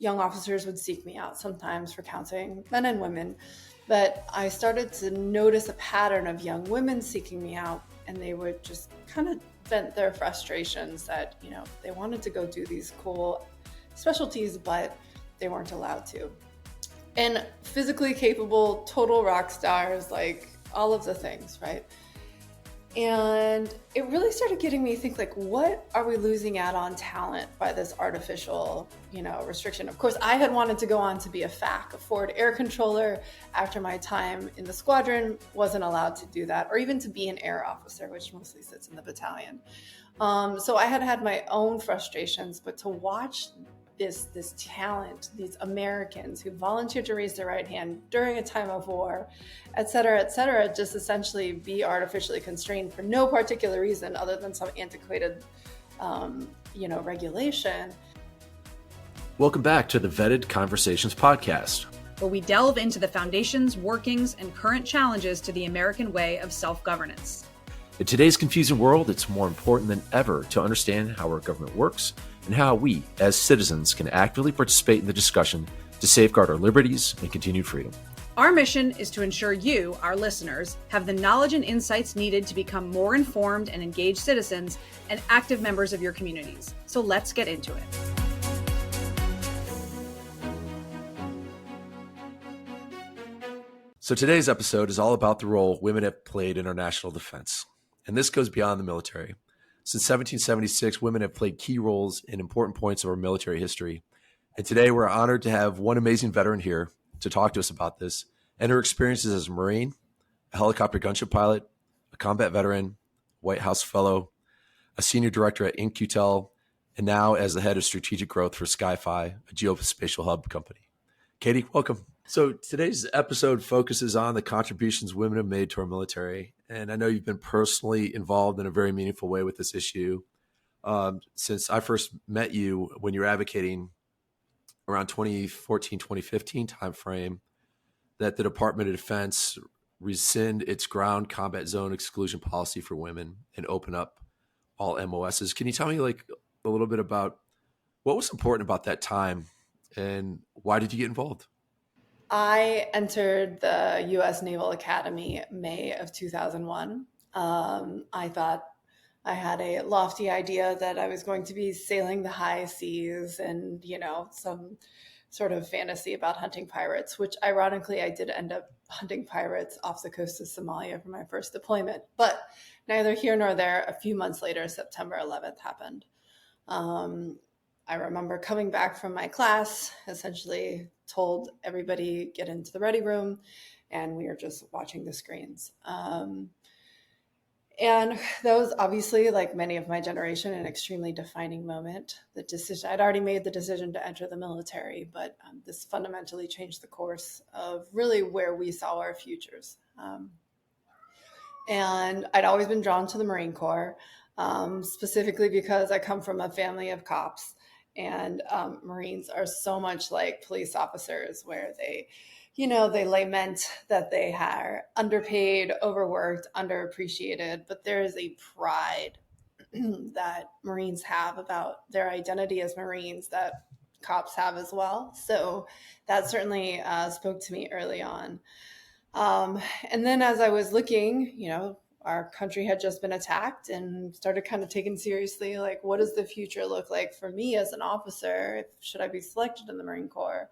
young officers would seek me out sometimes for counseling, men and women. But I started to notice a pattern of young women seeking me out, and they would just kind of vent their frustrations that, they wanted to go do these cool specialties, but they weren't allowed to. And physically capable, total rock stars, like all of the things, right? And it really started getting me to think, like, what are we losing out on talent by this artificial, restriction? Of course, I had wanted to go on to be a FAC, a forward air controller. After my time in the squadron, wasn't allowed to do that, or even to be an air officer, which mostly sits in the battalion. So I had my own frustrations, but to watch this talent, these Americans who volunteered to raise their right hand during a time of war, et cetera, just essentially be artificially constrained for no particular reason other than some antiquated, regulation. Welcome back to the Vetted Conversations podcast, where we delve into the foundations, workings, and current challenges to the American way of self-governance. In today's confusing world, it's more important than ever to understand how our government works and how we, as citizens, can actively participate in the discussion to safeguard our liberties and continued freedom. Our mission is to ensure you, our listeners, have the knowledge and insights needed to become more informed and engaged citizens and active members of your communities. So let's get into it. So today's episode is all about the role women have played in our national defense. And this goes beyond the military. Since 1776, women have played key roles in important points of our military history. And today we're honored to have one amazing veteran here to talk to us about this and her experiences as a Marine, a helicopter gunship pilot, a combat veteran, White House fellow, a senior director at In-Q-Tel, and now as the head of strategic growth for Sky-Fi, a geospatial hub company. Katey, welcome. So today's episode focuses on the contributions women have made to our military. And I know you've been personally involved in a very meaningful way with this issue. Since I first met you when you were advocating around 2014, 2015 timeframe, that the Department of Defense rescind its ground combat zone exclusion policy for women and open up all MOSs. Can you tell me a little bit about what was important about that time and why did you get involved? I entered the U.S. Naval Academy May of 2001. I thought I had a lofty idea that I was going to be sailing the high seas and, some sort of fantasy about hunting pirates, which ironically I did end up hunting pirates off the coast of Somalia for my first deployment. But neither here nor there, a few months later, September 11th happened. I remember coming back from my class, essentially told everybody get into the ready room, and we were just watching the screens. And that was obviously, like many of my generation, an extremely defining moment. The decision, I'd already made the decision to enter the military, but this fundamentally changed the course of really where we saw our futures. And I'd always been drawn to the Marine Corps, specifically because I come from a family of cops. And Marines are so much like police officers, where they lament that they are underpaid, overworked, underappreciated, but there is a pride that Marines have about their identity as Marines that cops have as well. So that certainly spoke to me early on. And then as I was looking, our country had just been attacked and started kind of taking seriously, like, what does the future look like for me as an officer? Should I be selected in the Marine Corps?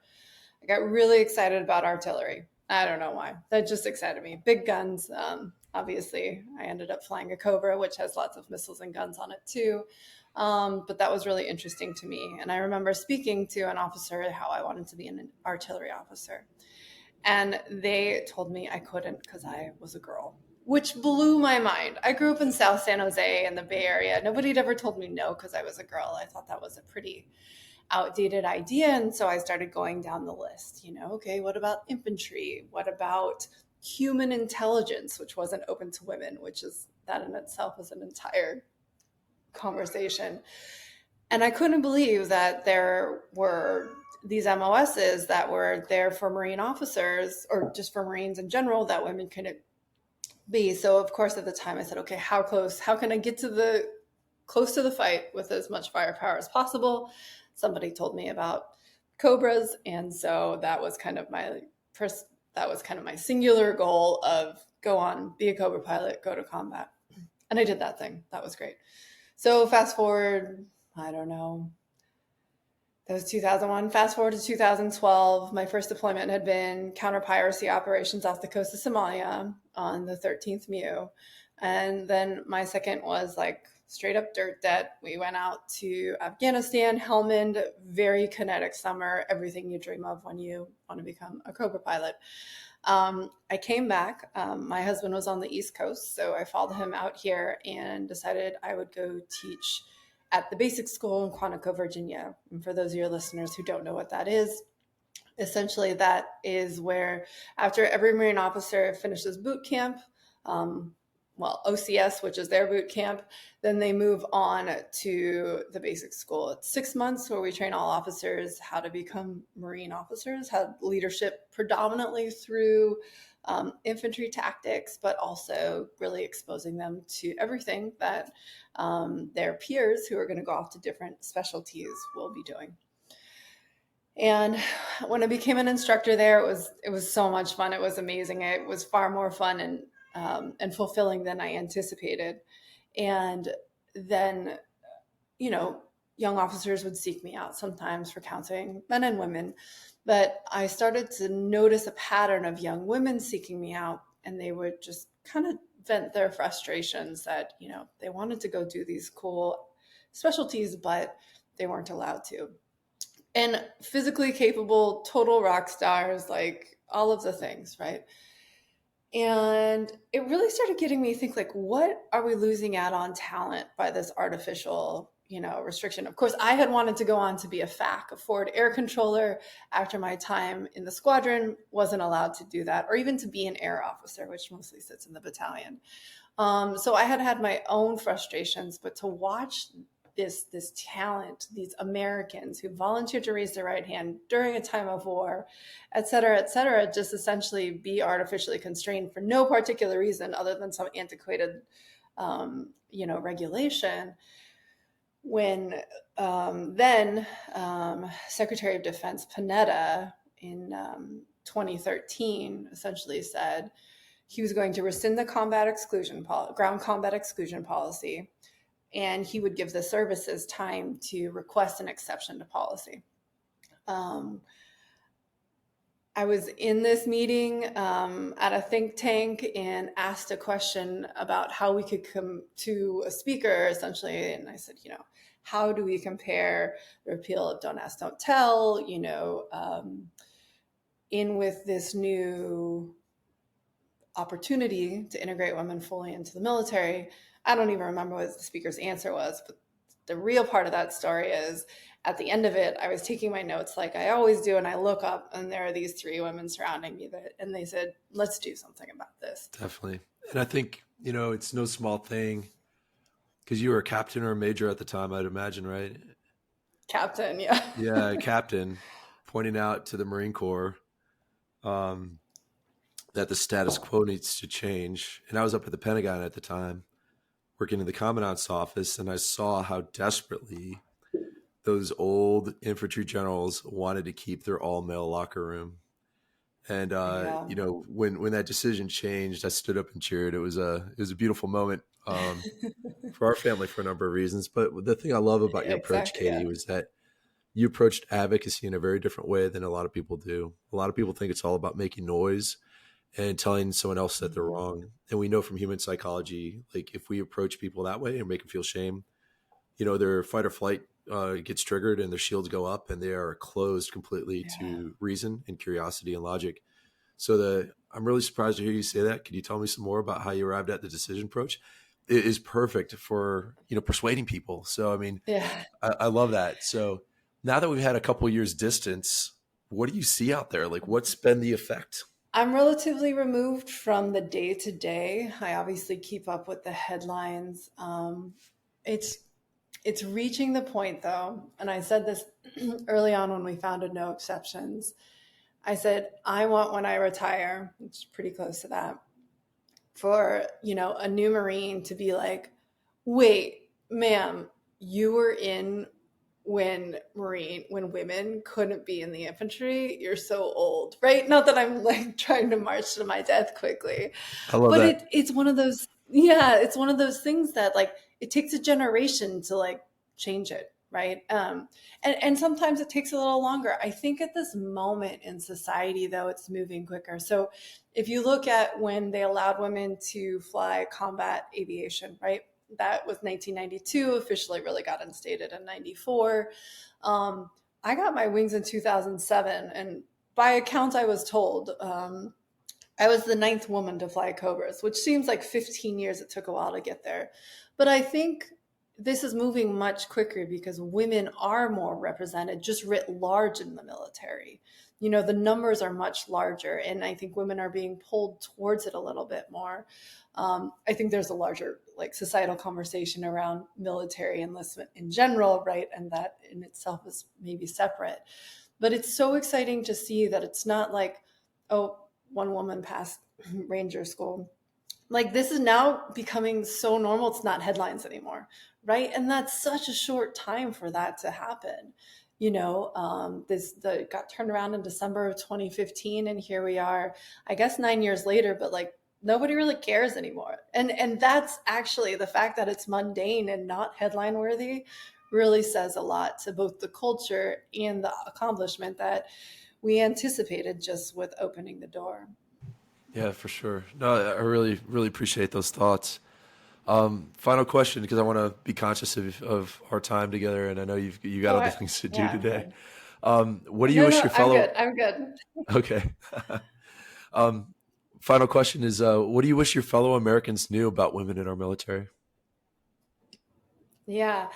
I got really excited about artillery. I don't know why. That just excited me. Big guns. Obviously, I ended up flying a Cobra, which has lots of missiles and guns on it too. But that was really interesting to me. And I remember speaking to an officer how I wanted to be an artillery officer. And they told me I couldn't because I was a girl, which blew my mind. I grew up in South San Jose in the Bay Area. Nobody had ever told me no because I was a girl. I thought that was a pretty outdated idea. And so I started going down the list, okay, what about infantry? What about human intelligence, which wasn't open to women, which is that in itself is an entire conversation. And I couldn't believe that there were these MOSs that were there for Marine officers or just for Marines in general that women couldn't be. So of course, at the time I said, okay, how can I get close to the fight with as much firepower as possible? Somebody told me about Cobras. And so that was kind of my singular goal of go on, be a Cobra pilot, go to combat. And I did that thing. That was great. So fast forward, I don't know, that was 2001. Fast forward to 2012. My first deployment had been counter-piracy operations off the coast of Somalia on the 13th MEU. And then my second was like straight up dirt debt. We went out to Afghanistan, Helmand, very kinetic summer, everything you dream of when you want to become a Cobra pilot. I came back. My husband was on the East Coast, so I followed him out here and decided I would go teach at the basic school in Quantico, Virginia. And for those of your listeners who don't know what that is, essentially that is where after every Marine officer finishes boot camp, OCS, which is their boot camp, then they move on to the basic school. It's 6 months where we train all officers how to become Marine officers, have leadership predominantly through infantry tactics, but also really exposing them to everything that their peers who are going to go off to different specialties will be doing. And when I became an instructor there, it was so much fun. It was amazing. It was far more fun and fulfilling than I anticipated. And then, young officers would seek me out sometimes for counseling, men and women. But I started to notice a pattern of young women seeking me out, and they would just kind of vent their frustrations that, they wanted to go do these cool specialties, but they weren't allowed to. And physically capable, total rock stars, like all of the things, right? And it really started getting me to think, like, what are we losing out on talent by this artificial, restriction? Of course, I had wanted to go on to be a FAC, a forward air controller. After my time in the squadron, wasn't allowed to do that, or even to be an air officer, which mostly sits in the battalion. So I had my own frustrations, but to watch this talent, these Americans who volunteered to raise their right hand during a time of war, et cetera, just essentially be artificially constrained for no particular reason other than some antiquated, regulation. When then Secretary of Defense Panetta in 2013 essentially said he was going to rescind the ground combat exclusion policy, and he would give the services time to request an exception to policy. I was in this meeting at a think tank and asked a question about how we could come to a speaker, essentially. And I said, how do we compare the repeal of Don't Ask, Don't Tell, in with this new opportunity to integrate women fully into the military? I don't even remember what the speaker's answer was, but the real part of that story is at the end of it, I was taking my notes like I always do, and I look up and there are these three women surrounding me and they said, let's do something about this. Definitely. And I think, it's no small thing because you were a captain or a major at the time, I'd imagine, right? Captain, yeah. Yeah, captain, pointing out to the Marine Corps that the status quo needs to change. And I was up at the Pentagon at the time, working in the commandant's office, and I saw how desperately those old infantry generals wanted to keep their all-male locker room. And when that decision changed, I stood up and cheered. It was a beautiful moment for our family for a number of reasons. But the thing I love about your approach, Katey, was that you approached advocacy in a very different way than a lot of people do. A lot of people think it's all about making noise and telling someone else that they're wrong. And we know from human psychology, like if we approach people that way and make them feel shame, their fight or flight gets triggered and their shields go up and they are closed completely to reason and curiosity and logic. So I'm really surprised to hear you say that. Could you tell me some more about how you arrived at the decision approach? It is perfect for, persuading people. So, I mean, I love that. So now that we've had a couple of years distance, what do you see out there? Like what's been the effect? I'm relatively removed from the day to day. I obviously keep up with the headlines. It's reaching the point though, and I said this early on when we founded No Exceptions. I said, I want when I retire, which is pretty close to that, for, a new Marine to be like, wait, ma'am, you were in when women couldn't be in the infantry, you're so old, right? Not that I'm like trying to march to my death quickly, I love but that. it's one of those, yeah, it's one of those things that like it takes a generation to like change it, right? And sometimes it takes a little longer. I think at this moment in society, though, it's moving quicker. So if you look at when they allowed women to fly combat aviation, right? That was 1992, officially really got instated in 94. I got my wings in 2007, and by accounts I was told, I was the 9th woman to fly Cobras, which seems like 15 years. It took a while to get there. But I think this is moving much quicker because women are more represented, just writ large in the military. The numbers are much larger, and I think women are being pulled towards it a little bit more. I think there's a larger like societal conversation around military enlistment in general, right? And that in itself is maybe separate. But it's so exciting to see that it's not like, oh, one woman passed Ranger school. Like this is now becoming so normal, it's not headlines anymore, right? And that's such a short time for that to happen. This got turned around in December of 2015, and here we are, I guess 9 years later, but like nobody really cares anymore. And that's actually the fact that it's mundane and not headline worthy really says a lot to both the culture and the accomplishment that we anticipated just with opening the door. Yeah, for sure. No, I really, really appreciate those thoughts. Final question, because I want to be conscious of our time together, and I know you got other things to do today. What do you wish your fellow? I'm good. Okay. Final question is, what do you wish your fellow Americans knew about women in our military? Yeah.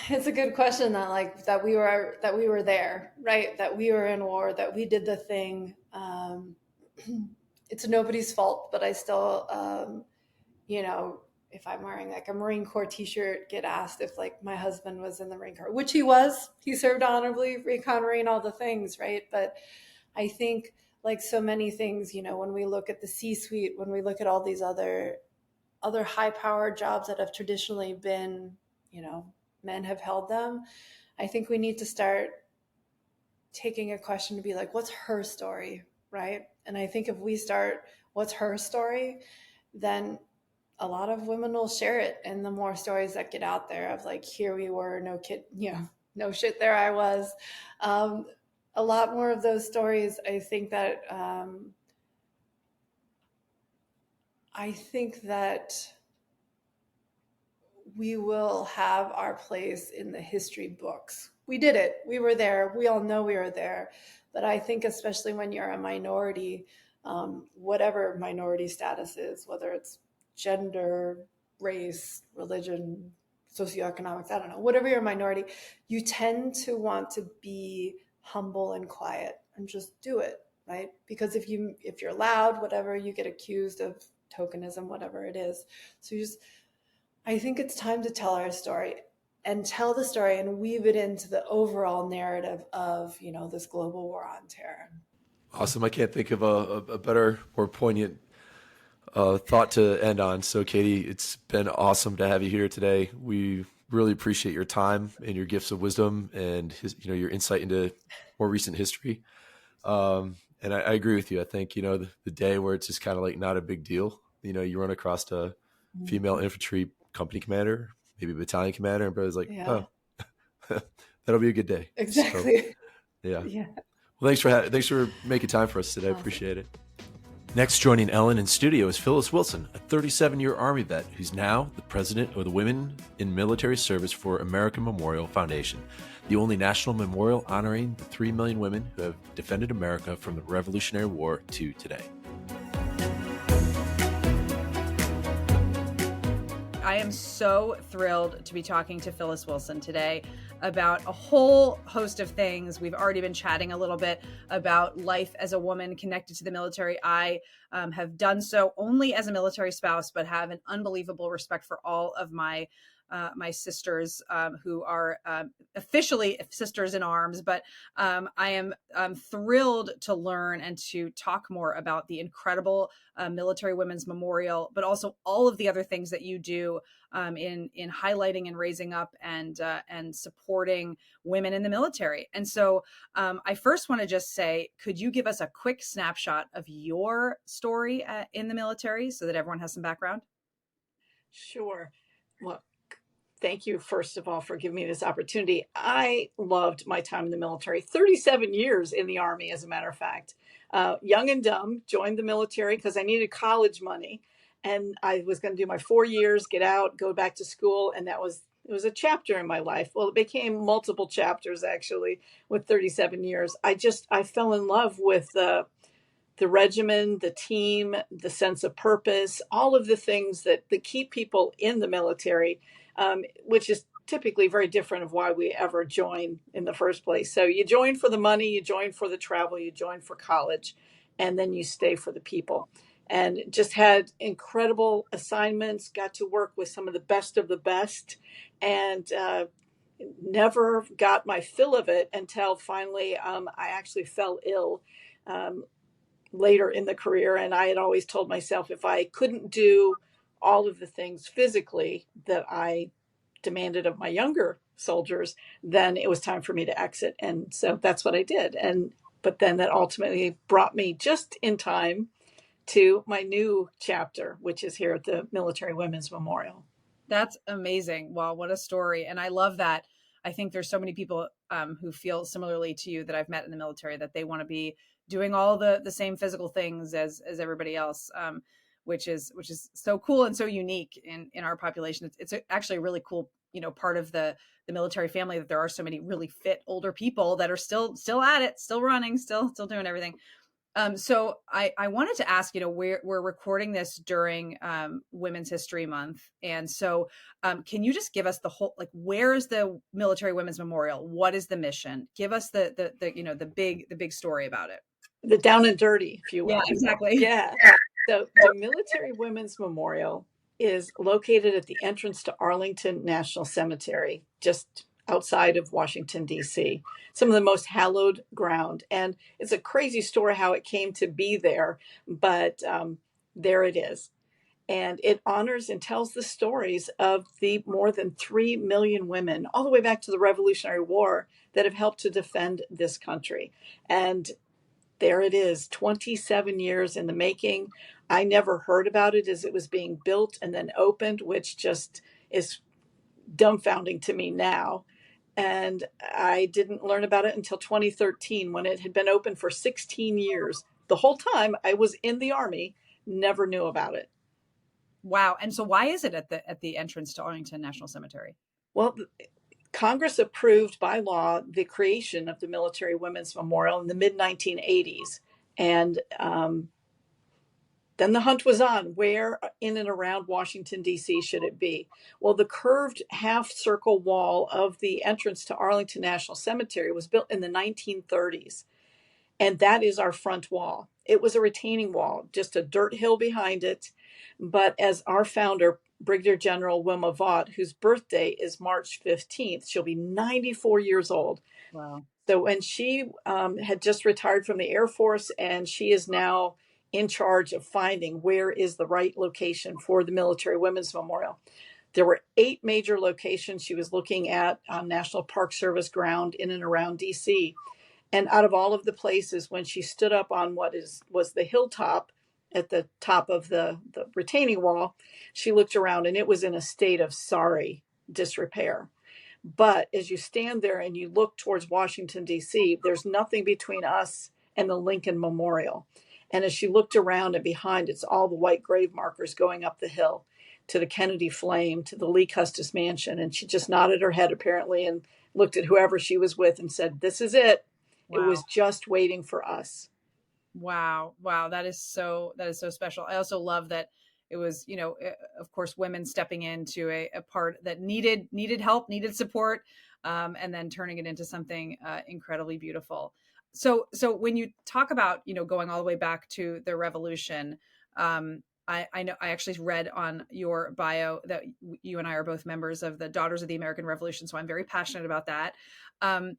It's a good question that we were there, right? That we were in war, that we did the thing. It's nobody's fault, but I still, if I'm wearing like a Marine Corps t-shirt, get asked if like my husband was in the Marine Corps, which he served honorably, recon Marine, all the things, right? But I think like so many things, when we look at the C-suite, when we look at all these other high-powered jobs that have traditionally been, men have held them, I think we need to start taking a question to be like, what's her story, right? And I think if we start, what's her story, then a lot of women will share it. And the more stories that get out there of like, here we were, no kid, no shit, there I was. A lot more of those stories, I think that we will have our place in the history books. We did it. We were there. We all know we were there. But I think especially when you're a minority, whatever minority status is, whether it's gender, race, religion, socioeconomics, I don't know, whatever your minority, you tend to want to be humble and quiet and just do it, right? Because if you're loud, whatever, you get accused of tokenism, whatever it is. So I think it's time to tell our story and tell the story and weave it into the overall narrative of, this global war on terror. Awesome. I can't think of a better, more poignant thought to end on. So Katey, it's been awesome to have you here today. We really appreciate your time and your gifts of wisdom and your insight into more recent history. And I agree with you. I think, the day where it's just kind of like not a big deal, you run across a female infantry company commander, maybe battalion commander, and brother's like, oh, that'll be a good day. Exactly. So, yeah. Well, thanks for making time for us today. I appreciate it. Next, joining Ellen in studio is Phyllis Wilson, a 37-year Army vet who's now the president of the Women in Military Service for American Memorial Foundation, the only national memorial honoring the 3 million women who have defended America from the Revolutionary War to today. I am so thrilled to be talking to Phyllis Wilson today about a whole host of things. We've already been chatting a little bit about life as a woman connected to the military. I have done so only as a military spouse, but have an unbelievable respect for all of my sisters who are officially sisters in arms. But I am thrilled to learn and to talk more about the incredible Military Women's Memorial, but also all of the other things that you do in highlighting and raising up and supporting women in the military. And so I first want to just say, could you give us a quick snapshot of your story in the military so that everyone has some background? Sure. Well, thank you, first of all, for giving me this opportunity. I loved my time in the military, 37 years in the Army, as a matter of fact. Young and dumb, joined the military because I needed college money. And I was going to do my 4 years, get out, go back to school. And it was a chapter in my life. Well, it became multiple chapters, actually, with 37 years. I fell in love with the regimen, the team, the sense of purpose, all of the things that keep people in the military, which is typically very different of why we ever join in the first place. So you join for the money, you join for the travel, you join for college, and then you stay for the people. And just had incredible assignments, got to work with some of the best, and never got my fill of it until finally I actually fell ill. Later in the career. And I had always told myself if I couldn't do all of the things physically that I demanded of my younger soldiers, then it was time for me to exit. And so that's what I did. But then that ultimately brought me just in time to my new chapter, which is here at the Military Women's Memorial. That's amazing. Wow, what a story. And I love that. I think there's so many people who feel similarly to you that I've met in the military, that they want to be doing all the same physical things as everybody else, which is so cool and so unique in our population. It's actually a really cool, part of the military family, that there are so many really fit older people that are still at it, still running, still doing everything. So I wanted to ask, we're recording this during Women's History Month. And so can you just give us the whole, where is the Military Women's Memorial? What is the mission? Give us the big story about it. The down and dirty, if you will. Yeah, exactly. Yeah. So the Military Women's Memorial is located at the entrance to Arlington National Cemetery, just outside of Washington, D.C., some of the most hallowed ground. And it's a crazy story how it came to be there, but there it is. And it honors and tells the stories of the more than 3 million women, all the way back to the Revolutionary War, that have helped to defend this country. And there it is, 27 years in the making. I never heard about it as it was being built and then opened, which just is dumbfounding to me now. And I didn't learn about it until 2013, when it had been open for 16 years. The whole time I was in the Army, never knew about it. Wow. And so why is it at the entrance to Arlington National Cemetery? Well, Congress approved by law the creation of the Military Women's Memorial in the mid-1980s. And then the hunt was on. Where in and around Washington, D.C. should it be? Well, the curved half circle wall of the entrance to Arlington National Cemetery was built in the 1930s. And that is our front wall. It was a retaining wall, just a dirt hill behind it. But as our founder, Brigadier General Wilma Vaught, whose birthday is March 15th, she'll be 94 years old. Wow. So when she had just retired from the Air Force, and she is now in charge of finding where is the right location for the Military Women's Memorial. There were 8 major locations she was looking at on National Park Service ground in and around DC. And out of all of the places, when she stood up on was the hilltop at the top of the retaining wall, she looked around and it was in a state of sorry disrepair. But as you stand there and you look towards Washington, D.C., there's nothing between us and the Lincoln Memorial. And as she looked around and behind, it's all the white grave markers going up the hill to the Kennedy Flame, to the Lee Custis Mansion. And she just nodded her head, apparently, and looked at whoever she was with and said, "This is it." Wow. It was just waiting for us. Wow. That is so special. I also love that it was, of course, women stepping into a part that needed help, needed support, and then turning it into something incredibly beautiful. So when you talk about, going all the way back to the revolution, I know I actually read on your bio that you and I are both members of the Daughters of the American Revolution. So I'm very passionate about that. And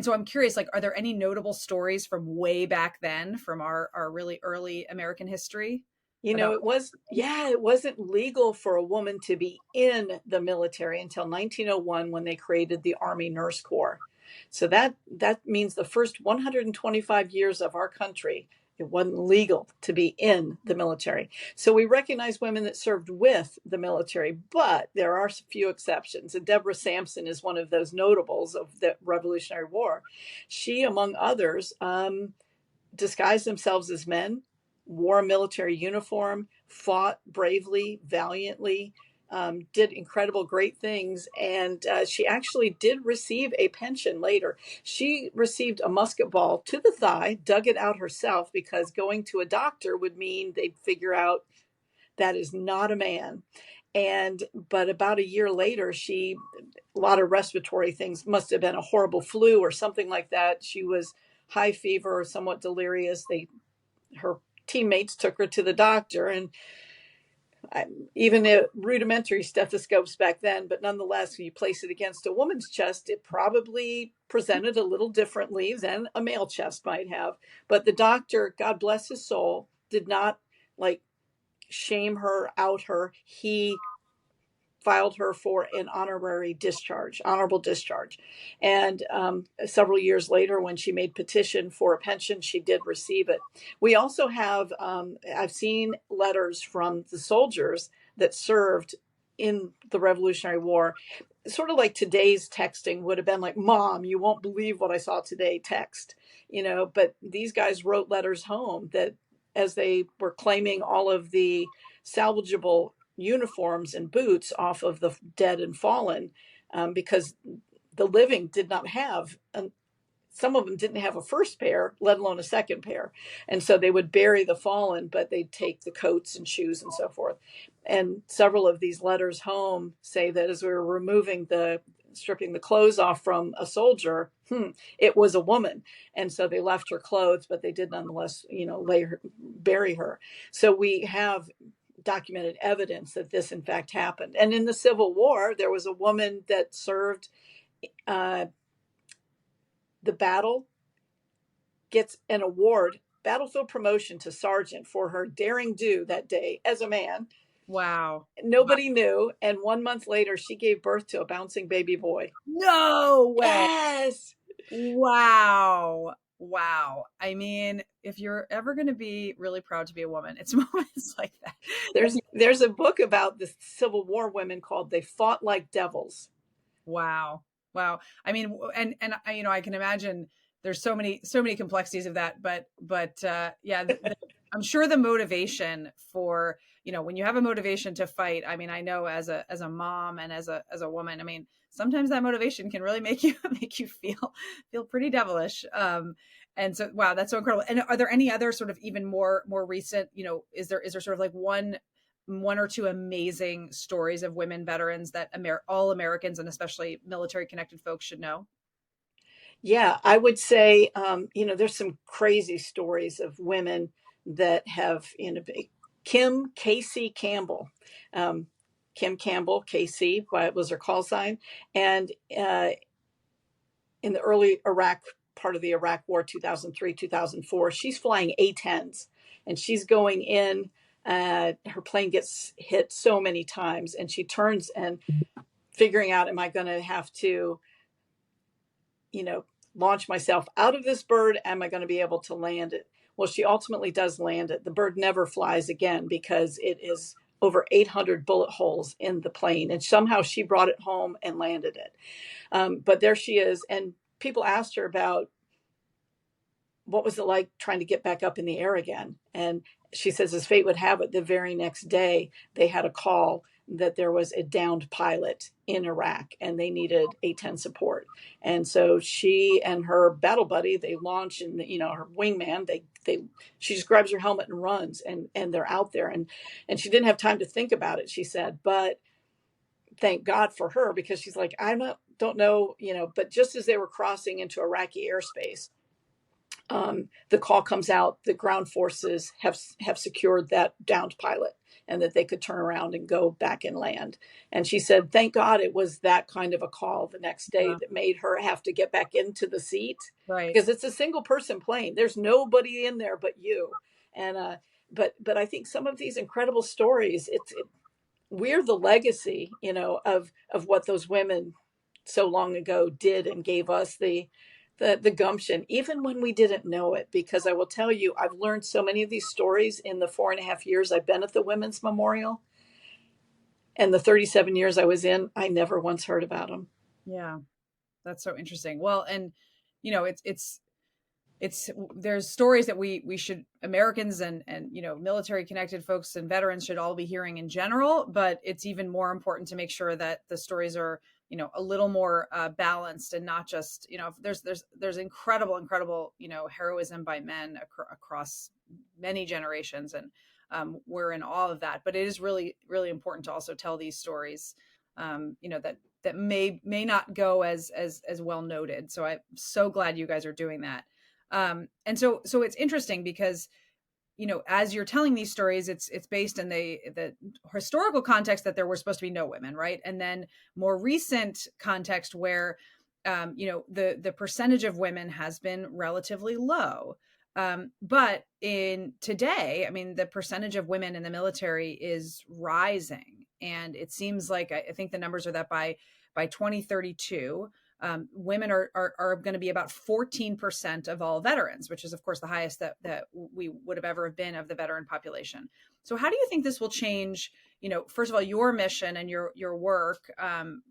so I'm curious, are there any notable stories from way back then, from our really early American history? It wasn't legal for a woman to be in the military until 1901 when they created the Army Nurse Corps. So that means the first 125 years of our country, it wasn't legal to be in the military. So we recognize women that served with the military, but there are a few exceptions. And Deborah Sampson is one of those notables of the Revolutionary War. She, among others, disguised themselves as men, wore a military uniform, fought bravely, valiantly, did incredible, great things. And she actually did receive a pension later. She received a musket ball to the thigh, dug it out herself, because going to a doctor would mean they'd figure out that is not a man. But about a year later, a lot of respiratory things, must have been a horrible flu or something like that. She was high fever, somewhat delirious. Her teammates took her to the doctor, and even the rudimentary stethoscopes back then, but nonetheless, when you place it against a woman's chest, it probably presented a little differently than a male chest might have. But the doctor, God bless his soul, did not shame her, out her. He filed her for an honorable discharge. And several years later, when she made petition for a pension, she did receive it. We also have, I've seen letters from the soldiers that served in the Revolutionary War, sort of like today's texting would have been like, Mom, you won't believe what I saw today, text, but these guys wrote letters home that, as they were claiming all of the salvageable uniforms and boots off of the dead and fallen, because the living did not have, some of them didn't have a first pair, let alone a second pair. And so they would bury the fallen, but they'd take the coats and shoes and so forth. And several of these letters home say that as we were stripping the clothes off from a soldier, it was a woman. And so they left her clothes, but they did nonetheless, bury her. So we have documented evidence that this in fact happened. And in the Civil War, there was a woman that served the battle, gets an award, battlefield promotion to sergeant for her daring do that day as a man. Wow. Nobody knew. And 1 month later, she gave birth to a bouncing baby boy. No way. Yes. Wow. I mean, if you're ever going to be really proud to be a woman, it's moments like that. There's a book about the Civil War women called They Fought Like Devils. Wow. I mean, and I can imagine there's so many complexities of that, but yeah, I'm sure the motivation for, when you have a motivation to fight, I mean, I know as a mom and as a woman, I mean, sometimes that motivation can really make you feel pretty devilish. And so, wow, that's so incredible. And are there any other sort of even more recent, is there sort of like one or two amazing stories of women veterans that all Americans and especially military connected folks should know? Yeah, I would say, there's some crazy stories of women that have, Kim Casey Campbell, Kim Campbell, Casey, what was her call sign. And in the early part of the Iraq War, 2003, 2004, she's flying A-10s and she's going in. Her plane gets hit so many times and she turns and figuring out, am I going to have to, launch myself out of this bird? Am I going to be able to land it? Well, she ultimately does land it. The bird never flies again because it is over 800 bullet holes in the plane. And somehow she brought it home and landed it. But there she is. And people asked her about what was it like trying to get back up in the air again. And she says, as fate would have it, the very next day, they had a call that there was a downed pilot in Iraq and they needed A-10 support. And so she and her battle buddy, they launch, and her wingman, she just grabs her helmet and runs, and they're out there. And she didn't have time to think about it, she said, but thank God for her, because she's like, don't know, but just as they were crossing into Iraqi airspace, the call comes out, the ground forces have secured that downed pilot and that they could turn around and go back and land. And she said, thank God it was that kind of a call the next day that made her have to get back into the seat. Right. Because it's a single person plane. There's nobody in there but you. And But I think some of these incredible stories, we're the legacy, of what those women so long ago did and gave us the gumption, even when we didn't know it. Because I will tell you, I've learned so many of these stories in the 4.5 years I've been at the Women's Memorial, and the 37 years I was in, I never once heard about them. Yeah, that's so interesting. Well, and it's there's stories that we should, Americans and military connected folks and veterans should all be hearing in general, but it's even more important to make sure that the stories are a little more balanced, and not just there's incredible heroism by men across many generations, and we're in all of that, but it is really really important to also tell these stories that may not go as well noted. So I'm so glad you guys are doing that. And so it's interesting because as you're telling these stories, it's based in the historical context that there were supposed to be no women, right? And then more recent context where the percentage of women has been relatively low. But in today, I mean, the percentage of women in the military is rising, and it seems like, I think the numbers are that by 2032, women are going to be about 14% of all veterans, which is of course the highest that we would have ever been of the veteran population. So how do you think this will change, first of all, your mission and your work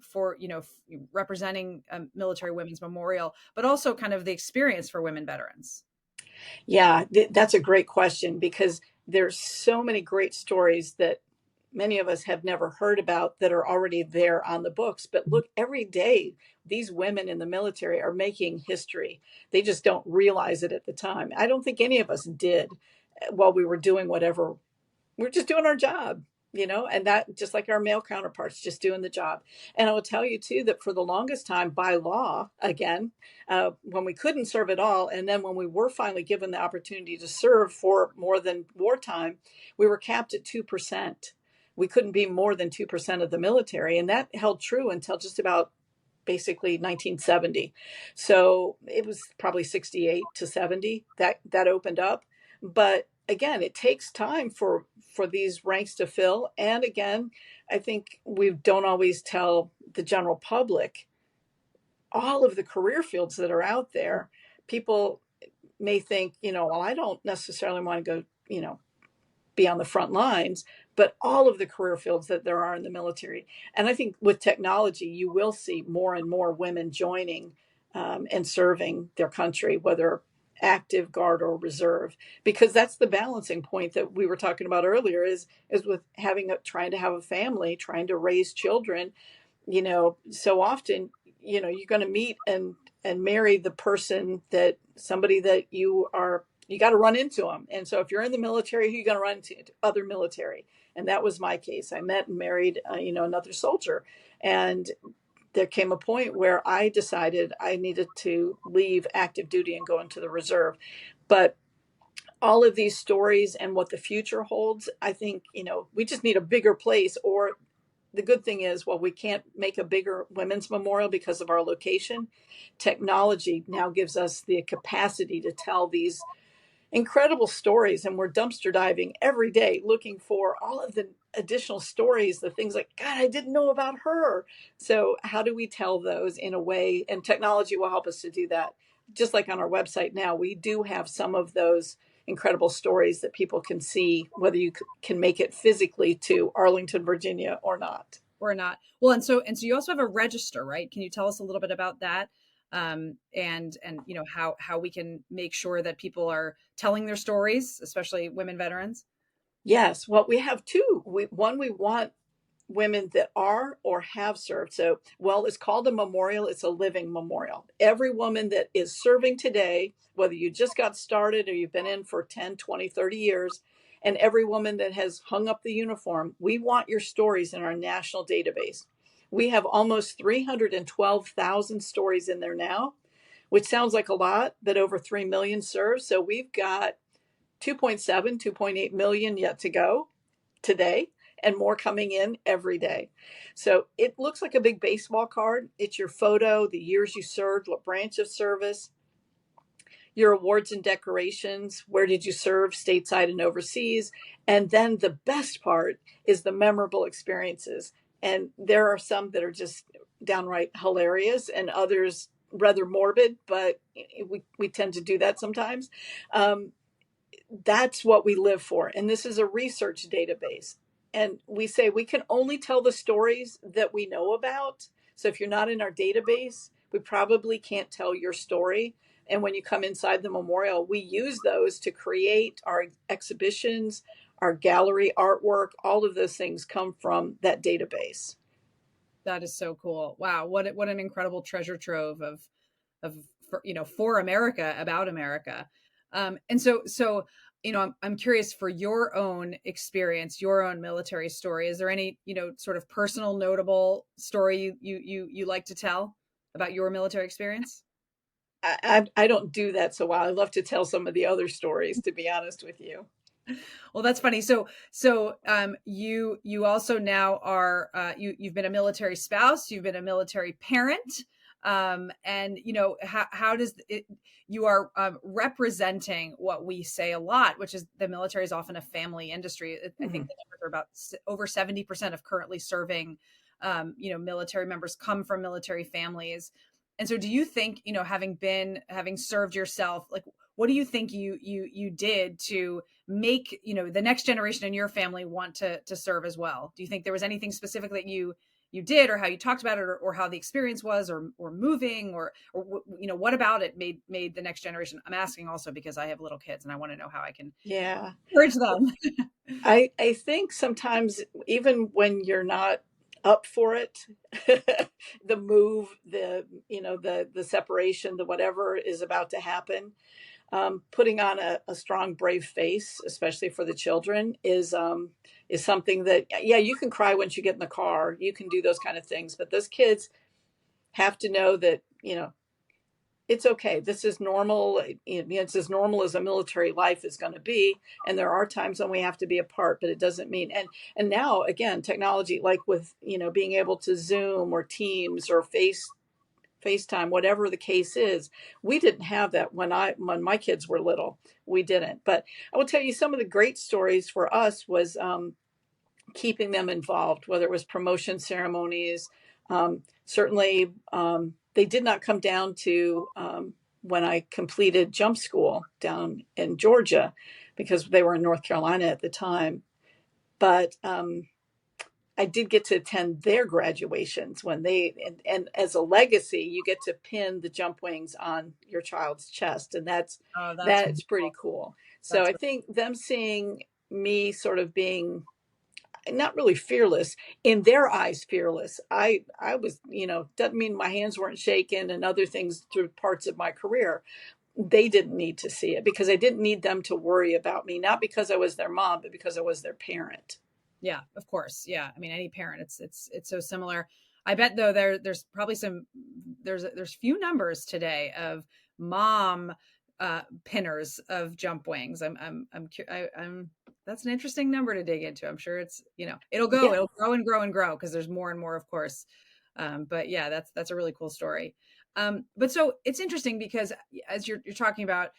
for, representing Military Women's Memorial, but also kind of the experience for women veterans? Yeah, that's a great question, because there's so many great stories that many of us have never heard about that are already there on the books. But look, every day, these women in the military are making history. They just don't realize it at the time. I don't think any of us did while we were doing whatever. We're just doing our job, and that, just like our male counterparts, just doing the job. And I will tell you too that for the longest time, by law, again, when we couldn't serve at all, and then when we were finally given the opportunity to serve for more than wartime, we were capped at 2%. We couldn't be more than 2% of the military, and that held true until just about basically 1970. So it was probably 68 to 70 that opened up. But again, it takes time for these ranks to fill. And again, I think we don't always tell the general public all of the career fields that are out there. People may think, well, I don't necessarily want to go, be on the front lines, but all of the career fields that there are in the military. And I think with technology, you will see more and more women joining and serving their country, whether active, guard, or reserve, because that's the balancing point that we were talking about earlier, is with trying to have a family, trying to raise children. So often, you're going to meet and marry the person, that somebody that you got to run into them. And so if you're in the military, you're going to run into other military. And that was my case. I met and married, another soldier. And there came a point where I decided I needed to leave active duty and go into the reserve. But all of these stories and what the future holds, I think, we just need a bigger place. Or the good thing is, well, we can't make a bigger women's memorial because of our location. Technology now gives us the capacity to tell these incredible stories, and we're dumpster diving every day looking for all of the additional stories, the things like, God, I didn't know about her. So how do we tell those in a way? And technology will help us to do that. Just like on our website now, we do have some of those incredible stories that people can see, whether you can make it physically to Arlington, Virginia or not. Well, and so you also have a register, right? Can you tell us a little bit about that? And how we can make sure that people are telling their stories, especially women veterans? Yes. Well, we have two. We want women that are or have served. So, well, it's called a memorial. It's a living memorial. Every woman that is serving today, whether you just got started or you've been in for 10, 20, 30 years, and every woman that has hung up the uniform, we want your stories in our national database. We have almost 312,000 stories in there now, which sounds like a lot, but over 3 million served. So we've got 2.7, 2.8 million yet to go today, and more coming in every day. So it looks like a big baseball card. It's your photo, the years you served, what branch of service. your awards and decorations. Where did you serve, stateside and overseas? And then the best part is the memorable experiences. And there are some that are just downright hilarious and others rather morbid, but we tend to do that sometimes. That's what we live for. And this is a research database. And we say we can only tell the stories that we know about. So if you're not in our database, we probably can't tell your story. And when you come inside the memorial, we use those to create our exhibitions, our gallery artwork. All of those things come from that database. That is so cool. Wow. What an incredible treasure trove of, for America, about America. And so, I'm curious, for your own experience, your own military story, is there any, sort of personal, notable story you like to tell about your military experience? I don't do that so well. I love to tell some of the other stories, to be honest with you. Well, that's funny. So, you also now are, you've been a military spouse, you've been a military parent. And how does it, you are representing what we say a lot, which is the military is often a family industry. I think the numbers are about over 70% of currently serving, military members come from military families. And so do you think, having served yourself, like, what do you think you did to make, the next generation in your family want to serve as well? Do you think there was anything specific that you did, or how you talked about it, or how the experience was, or moving, or what about it made the next generation? I'm asking also because I have little kids and I want to know how I can encourage them. I think sometimes even when you're not up for it, the move, the separation, the whatever is about to happen, putting on a strong, brave face, especially for the children, is something that, you can cry once you get in the car, you can do those kind of things, but those kids have to know that, it's okay. This is normal. It's as normal as a military life is going to be. And there are times when we have to be apart, but it doesn't mean, and now again, technology, like with, being able to Zoom or Teams or FaceTime, whatever the case is, we didn't have that when my kids were little. We didn't. But I will tell you, some of the great stories for us was keeping them involved, whether it was promotion ceremonies. Certainly, they did not come down to when I completed jump school down in Georgia, because they were in North Carolina at the time. But I did get to attend their graduations when and as a legacy, you get to pin the jump wings on your child's chest. And that's pretty cool. So I think them seeing me sort of being not really fearless, in their eyes fearless. I was, doesn't mean my hands weren't shaken and other things through parts of my career. They didn't need to see it because I didn't need them to worry about me, not because I was their mom, but because I was their parent. Yeah, of course. Yeah. I mean, any parent, it's so similar. I bet though there's probably there's few numbers today of mom pinners of jump wings. I'm that's an interesting number to dig into. I'm sure it's, it'll grow and grow and grow because there's more and more, of course. But yeah, that's a really cool story. But so it's interesting because as you're talking about,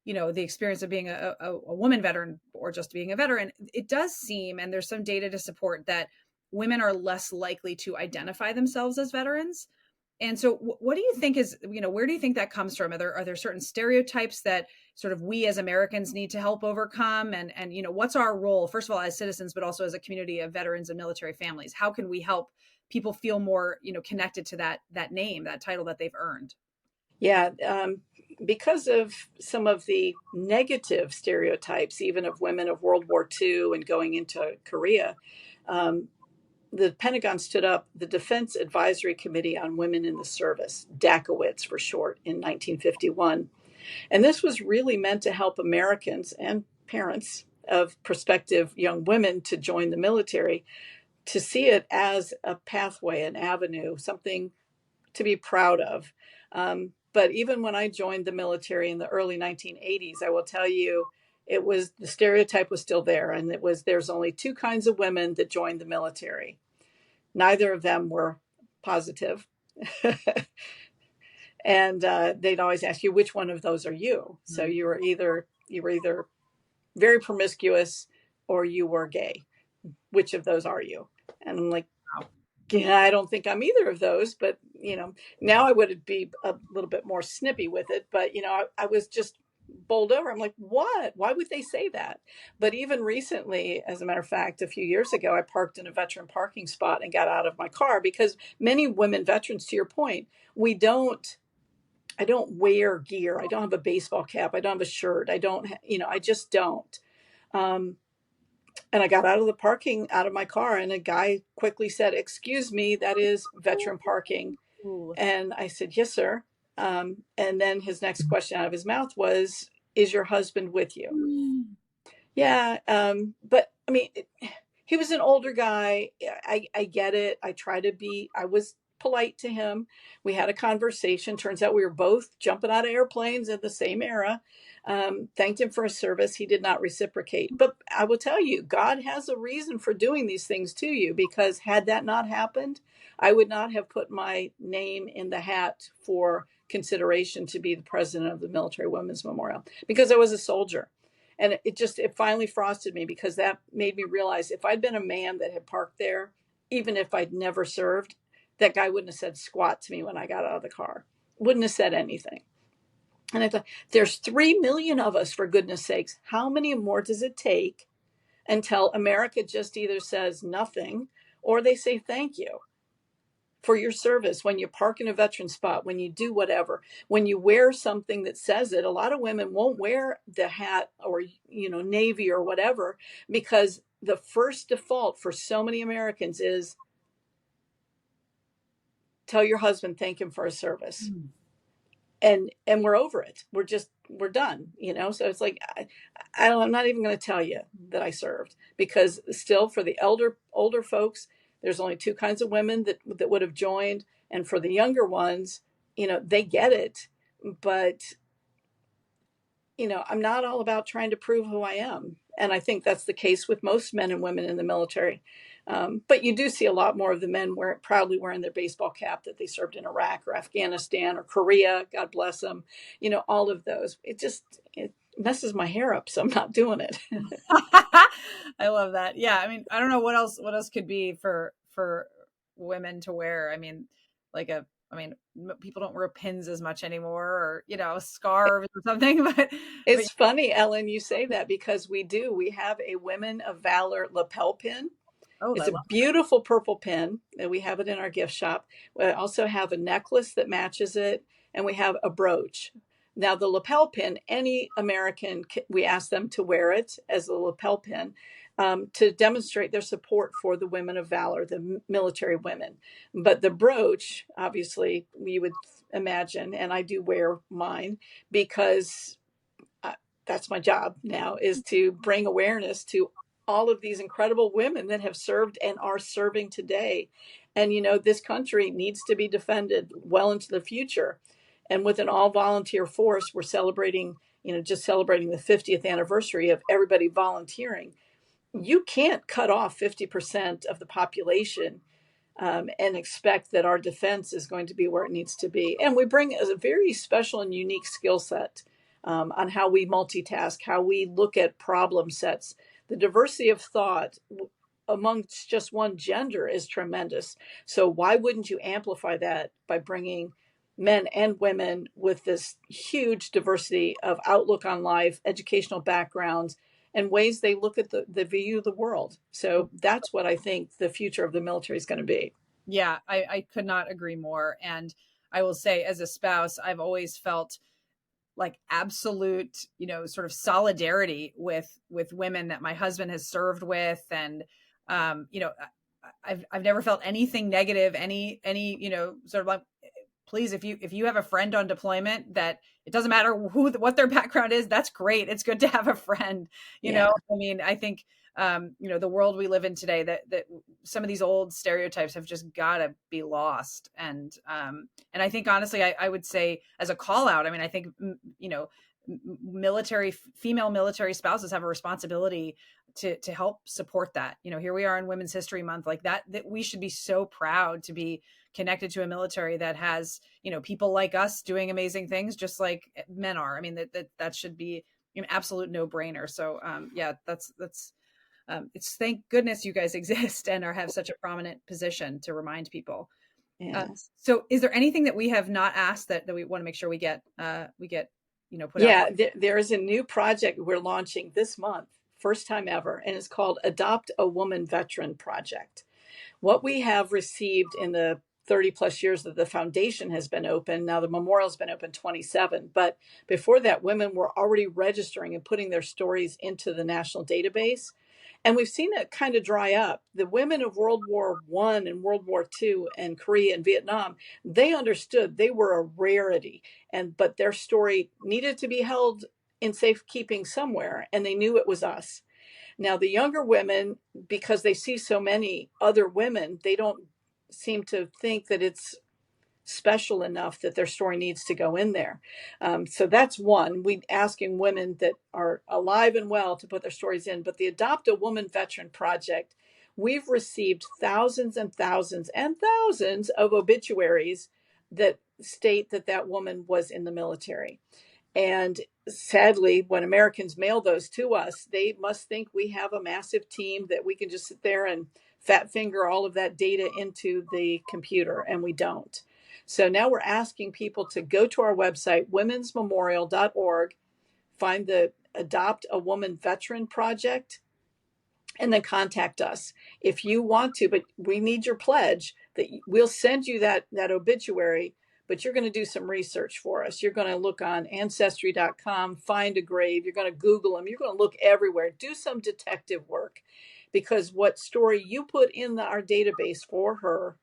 the experience of being a woman veteran or just being a veteran, it does seem, and there's some data to support that women are less likely to identify themselves as veterans. And so what do you think is, where do you think that comes from? Are there certain stereotypes that sort of we as Americans need to help overcome? And what's our role, first of all, as citizens, but also as a community of veterans and military families? How can we help people feel more, connected to that name, that title that they've earned? Yeah. Because of some of the negative stereotypes, even of women of World War II and going into Korea, the Pentagon stood up the Defense Advisory Committee on Women in the Service, DACOWITS for short, in 1951. And this was really meant to help Americans and parents of prospective young women to join the military to see it as a pathway, an avenue, something to be proud of. But even when I joined the military in the early 1980s, I will tell you, the stereotype was still there. And there's only two kinds of women that joined the military. Neither of them were positive. And they'd always ask you, which one of those are you? So you were either very promiscuous or you were gay. Which of those are you? And I'm like, yeah, I don't think I'm either of those, but now I would be a little bit more snippy with it. But I was just bowled over. I'm like, what? Why would they say that? But even recently, as a matter of fact, a few years ago, I parked in a veteran parking spot and got out of my car because many women veterans, to your point, I don't wear gear. I don't have a baseball cap. I don't have a shirt. I don't, I just don't. And I got out of my car, and a guy quickly said, "Excuse me, that is veteran parking." Ooh. And I said, "Yes, sir." And then his next question out of his mouth was, "Is your husband with you?" Yeah. But I mean, he was an older guy. I get it. I was polite to him. We had a conversation. Turns out we were both jumping out of airplanes in the same era. Thanked him for his service. He did not reciprocate. But I will tell you, God has a reason for doing these things to you, because had that not happened, I would not have put my name in the hat for consideration to be the president of the Military Women's Memorial, because I was a soldier. And it finally frosted me, because that made me realize if I'd been a man that had parked there, even if I'd never served, that guy wouldn't have said squat to me when I got out of the car. Wouldn't have said anything. And I thought, there's 3 million of us, for goodness sakes. How many more does it take until America just either says nothing or they say thank you for your service when you park in a veteran spot, when you do whatever, when you wear something that says it? A lot of women won't wear the hat or, Navy or whatever, because the first default for so many Americans is tell your husband, thank him for his service. And we're over it. We're done, So it's like, I'm not even going to tell you that I served, because still, for the older folks, there's only two kinds of women that would have joined. And for the younger ones, they get it. But, I'm not all about trying to prove who I am. And I think that's the case with most men and women in the military. But you do see a lot more of the men proudly wearing their baseball cap that they served in Iraq or Afghanistan or Korea. God bless them. All of those. It messes my hair up, so I'm not doing it. I love that. Yeah. I mean, I don't know what else could be for women to wear. I mean, people don't wear pins as much anymore, or, scarves or something, but it's funny, Ellen, you say that, because we have a Women of Valor lapel pin. Oh, it's a beautiful purple pin, and we have it in our gift shop. We also have a necklace that matches it, and we have a brooch. Now, the lapel pin, any American, we ask them to wear it as a lapel pin to demonstrate their support for the Women of Valor, the military women. But the brooch, obviously, we would imagine, and I do wear mine because that's my job now, is to bring awareness to all of these incredible women that have served and are serving today. And, this country needs to be defended well into the future. And with an all volunteer force, we're celebrating the 50th anniversary of everybody volunteering. You can't cut off 50% of the population and expect that our defense is going to be where it needs to be. And we bring a very special and unique skill set on how we multitask, how we look at problem sets. The diversity of thought amongst just one gender is tremendous. So why wouldn't you amplify that by bringing men and women with this huge diversity of outlook on life, educational backgrounds, and ways they look at the view of the world? So that's what I think the future of the military is going to be. Yeah, I could not agree more. And I will say, as a spouse, I've always felt like absolute, sort of solidarity with women that my husband has served with. And, I've never felt anything negative, any, sort of like, please, if you have a friend on deployment, that it doesn't matter what their background is, that's great. It's good to have a friend, know. I mean, I think, the world we live in today, that some of these old stereotypes have just got to be lost. And I think, honestly, I would say, as a call out, I mean, I think, female military spouses have a responsibility to help support that. Here we are in Women's History Month, like that we should be so proud to be connected to a military that has, people like us doing amazing things, just like men are. I mean, that should be an absolute no brainer. So that's it's thank goodness you guys exist and have such a prominent position to remind people. Yes. So is there anything that we have not asked that we want to make sure we get put out? Yeah, there is a new project we're launching this month, first time ever, and it's called Adopt a Woman Veteran Project. What we have received in the 30 plus years that the foundation has been open, now the memorial's been open 27, but before that, women were already registering and putting their stories into the national database. And we've seen it kind of dry up. The women of World War I and World War II and Korea and Vietnam, they understood they were a rarity, but their story needed to be held in safekeeping somewhere, and they knew it was us. Now, the younger women, because they see so many other women, they don't seem to think that it's special enough that their story needs to go in there. So that's one. We asking women that are alive and well to put their stories in. But the Adopt a Woman Veteran Project, we've received thousands and thousands and thousands of obituaries that state that woman was in the military. And sadly, when Americans mail those to us, they must think we have a massive team that we can just sit there and fat finger all of that data into the computer, and we don't. So now we're asking people to go to our website, womensmemorial.org, find the Adopt a Woman Veteran Project, and then contact us if you want to. But we need your pledge that we'll send you that obituary, but you're going to do some research for us. You're going to look on ancestry.com, find a grave. You're going to Google them. You're going to look everywhere. Do some detective work, because what story you put in our database for her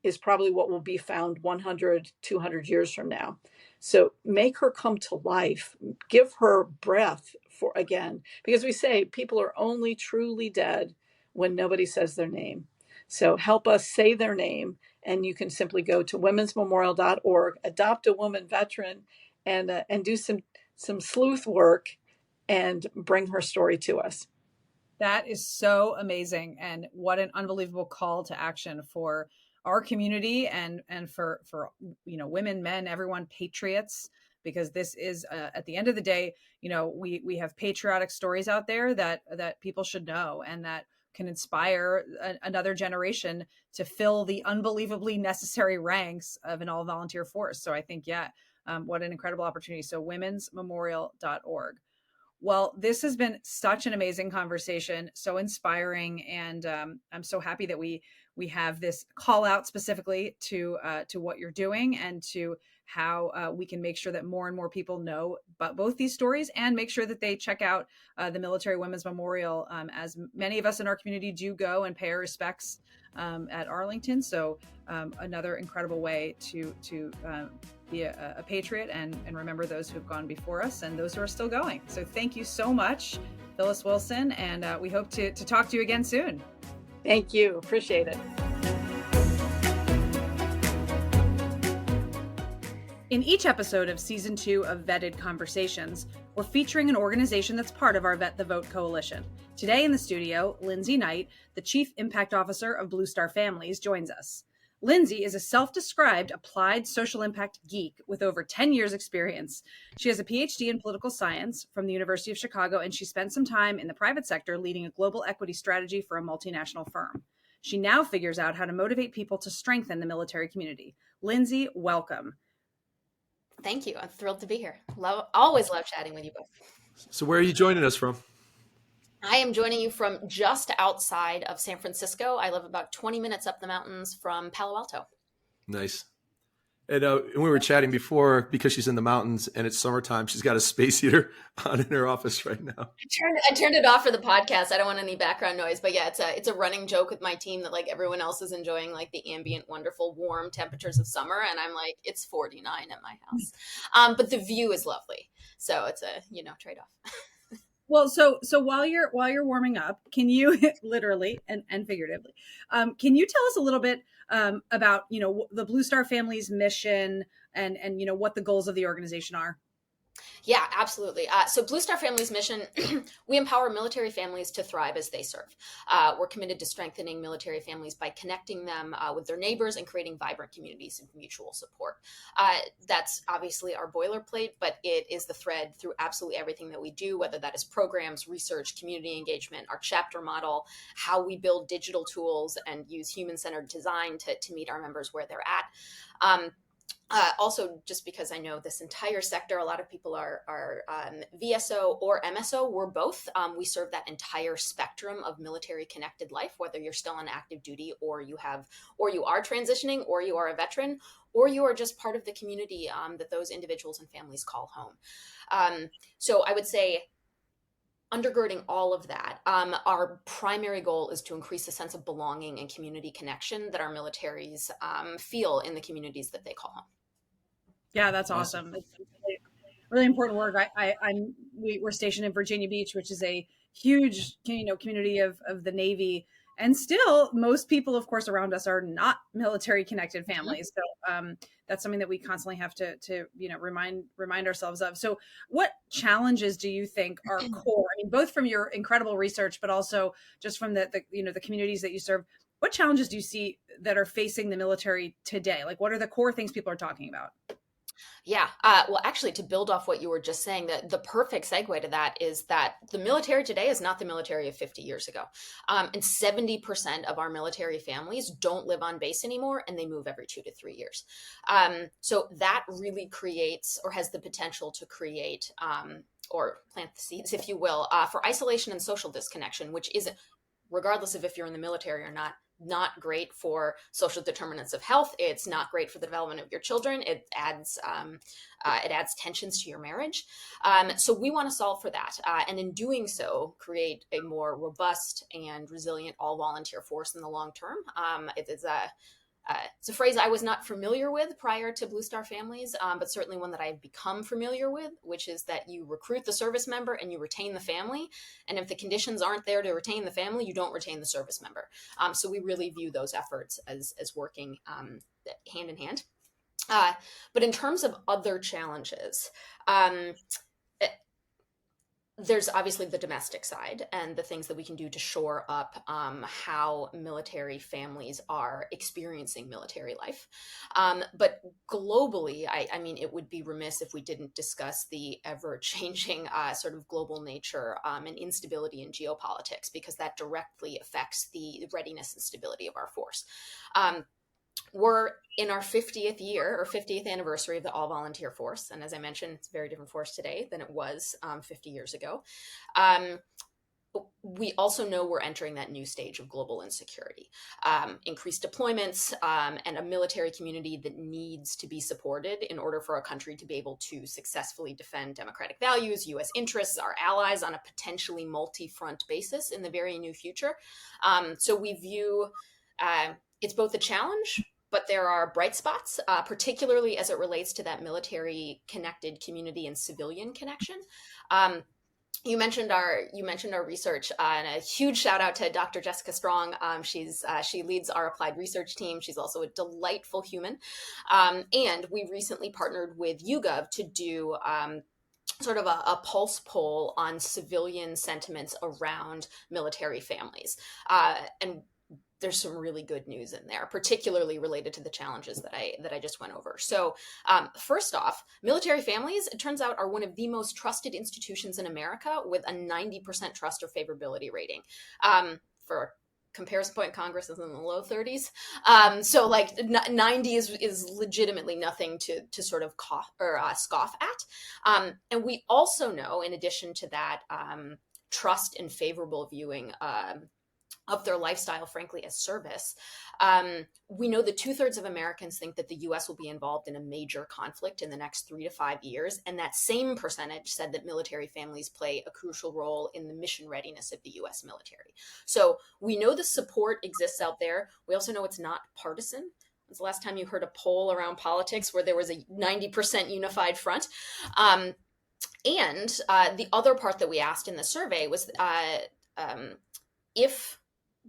is probably what will be found 100, 200 years from now. So make her come to life, give her breath again, because we say people are only truly dead when nobody says their name. So help us say their name, and you can simply go to womensmemorial.org, adopt a woman veteran, and do some sleuth work and bring her story to us. That is so amazing, and what an unbelievable call to action for our community and for women, men, everyone, patriots, because this is at the end of the day, we have patriotic stories out there that people should know and that can inspire another generation to fill the unbelievably necessary ranks of an all volunteer force. So I think, what an incredible opportunity. So womensmemorial.org. Well, this has been such an amazing conversation, so inspiring, and I'm so happy that we have this call out specifically to what you're doing and to how we can make sure that more and more people know about both these stories and make sure that they check out the Military Women's Memorial, as many of us in our community do go and pay our respects at Arlington. So another incredible way to be a patriot and remember those who have gone before us and those who are still going. So thank you so much, Phyllis Wilson, and we hope to talk to you again soon. Thank you. Appreciate it. In each episode of Season 2 of Vetted Conversations, we're featuring an organization that's part of our Vet the Vote coalition. Today in the studio, Lindsay Knight, the Chief Impact Officer of Blue Star Families, joins us. Lindsay is a self-described applied social impact geek with over 10 years experience. She has a PhD in political science from the University of Chicago, and she spent some time in the private sector leading a global equity strategy for a multinational firm. She now figures out how to motivate people to strengthen the military community. Lindsay, welcome. Thank you. I'm thrilled to be here. Always love chatting with you both. So where are you joining us from? I am joining you from just outside of San Francisco. I live about 20 minutes up the mountains from Palo Alto. Nice. And we were chatting before, because she's in the mountains and it's summertime, she's got a space heater on in her office right now. I turned it off for the podcast. I don't want any background noise, but yeah, it's a running joke with my team that like everyone else is enjoying like the ambient, wonderful, warm temperatures of summer, and I'm like, it's 49 at my house. But the view is lovely, so it's a trade-off. Well, so while you're warming up, can you literally and figuratively, can you tell us a little bit about the Blue Star Family's mission and what the goals of the organization are? Yeah, absolutely. So Blue Star Family's mission, we empower military families to thrive as they serve. We're committed to strengthening military families by connecting them with their neighbors and creating vibrant communities of mutual support. That's obviously our boilerplate, but it is the thread through absolutely everything that we do, whether that is programs, research, community engagement, our chapter model, how we build digital tools and use human-centered design to meet our members where they're at. Also, just because I know this entire sector, a lot of people are VSO or MSO. We're both. We serve that entire spectrum of military connected life, whether you're still on active duty or you are transitioning, or you are a veteran, or you are just part of the community that those individuals and families call home. So I would say, undergirding all of that, our primary goal is to increase the sense of belonging and community connection that our militaries feel in the communities that they call home. Yeah, that's awesome. It's really, really important work. We're stationed in Virginia Beach, which is a huge, community of the Navy, and still most people, of course, around us are not military connected families. So that's something that we constantly have to remind ourselves of. So what challenges do you think are core? I mean, both from your incredible research, but also just from the communities that you serve. What challenges do you see that are facing the military today? Like, what are the core things people are talking about? Yeah. Well, actually, to build off what you were just saying, the perfect segue to that is that the military today is not the military of 50 years ago. And 70% of our military families don't live on base anymore, and they move every 2 to 3 years. So that really creates, or has the potential to create, or plant the seeds, if you will, for isolation and social disconnection, which isn't, regardless of if you're in the military or not great for social determinants of health. It's not great for the development of your children. It adds tensions to your marriage. So we want to solve for that, and in doing so, create a more robust and resilient all-volunteer force in the long term. It's a phrase I was not familiar with prior to Blue Star Families, but certainly one that I've become familiar with, which is that you recruit the service member and you retain the family. And if the conditions aren't there to retain the family, you don't retain the service member. So we really view those efforts as working hand in hand. But in terms of other challenges, there's obviously the domestic side and the things that we can do to shore up how military families are experiencing military life. But globally, I mean, it would be remiss if we didn't discuss the ever-changing sort of global nature and instability in geopolitics, because that directly affects the readiness and stability of our force. We're in our 50th year or 50th anniversary of the all-volunteer force. And as I mentioned, it's a very different force today than it was 50 years ago. We also know we're entering that new stage of global insecurity, increased deployments, and a military community that needs to be supported in order for a country to be able to successfully defend democratic values, U.S. interests, our allies on a potentially multi-front basis in the very near future. So we view it's both a challenge, but there are bright spots, particularly as it relates to that military connected community and civilian connection. You mentioned our research, and a huge shout out to Dr. Jessica Strong. She leads our applied research team. She's also a delightful human, and we recently partnered with YouGov to do sort of a pulse poll on civilian sentiments around military families, and there's some really good news in there, particularly related to the challenges that I just went over. So first off, military families, it turns out, are one of the most trusted institutions in America, with a 90% trust or favorability rating. For comparison point, Congress is in the low 30s. So like 90 is legitimately nothing to sort of scoff at. And we also know, in addition to that, trust and favorable viewing of their lifestyle, frankly, as service. We know that 2/3 of Americans think that the U.S. will be involved in a major conflict in the next 3 to 5 years. And that same percentage said that military families play a crucial role in the mission readiness of the U.S. military. So we know the support exists out there. We also know it's not partisan. When's the last time you heard a poll around politics where there was a 90% unified front? And the other part that we asked in the survey was if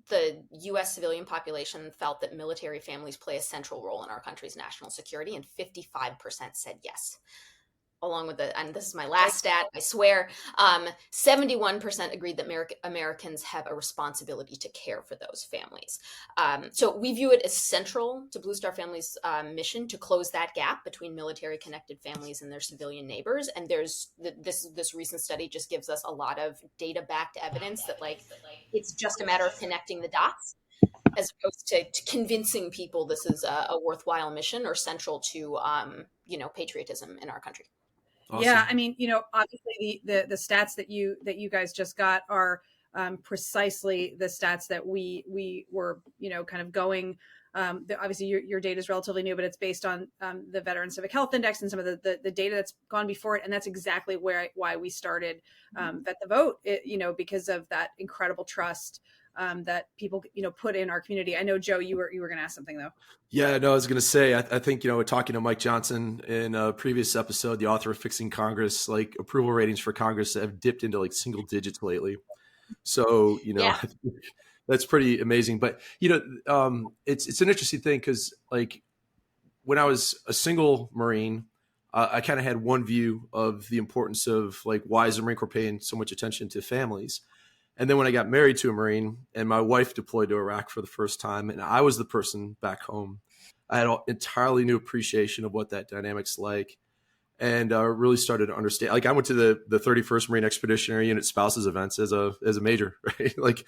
the U.S. civilian population felt that military families play a central role in our country's national security, and 55% said yes. along with and this is my last stat, I swear, 71% agreed that Americans have a responsibility to care for those families. So we view it as central to Blue Star Family's mission to close that gap between military connected families and their civilian neighbors. And there's this recent study just gives us a lot of data backed evidence that like it's just a matter of connecting the dots, as opposed to convincing people this is a worthwhile mission or central to patriotism in our country. Awesome. Yeah, I mean, obviously the stats that you guys just got are precisely the stats that we were kind of going. Obviously, your data is relatively new, but it's based on the Veteran Civic Health Index and some of the data that's gone before it, and that's exactly why we started Vet the Vote. Because of that incredible trust that people put in our community. I know, Joe, you were going to ask something though. Yeah, no, I was going to say, I think, talking to Mike Johnson in a previous episode, the author of Fixing Congress, like approval ratings for Congress have dipped into like single digits lately. So, yeah. That's pretty amazing. But, it's an interesting thing because like when I was a single Marine, I kind of had one view of the importance of like, why is the Marine Corps paying so much attention to families? And then when I got married to a Marine and my wife deployed to Iraq for the first time, and I was the person back home, I had an entirely new appreciation of what that dynamic's like, and really started to understand. Like I went to the 31st Marine Expeditionary Unit spouses events as a major, right? Like,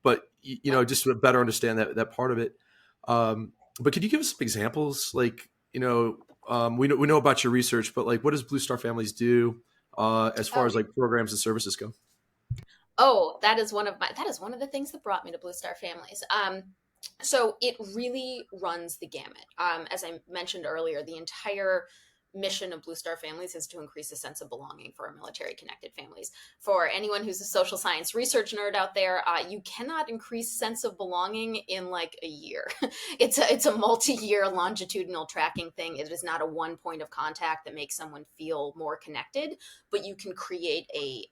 but just to better understand that part of it. But could you give us some examples? Like, we know about your research, but like, what does Blue Star Families do as far as like programs and services go? Oh, that is one of the things that brought me to Blue Star Families. So it really runs the gamut. As I mentioned earlier, the entire mission of Blue Star Families is to increase a sense of belonging for our military connected families. For anyone who's a social science research nerd out there, you cannot increase sense of belonging in like a year. It's a multi-year longitudinal tracking thing. It is not a one point of contact that makes someone feel more connected, but you can create a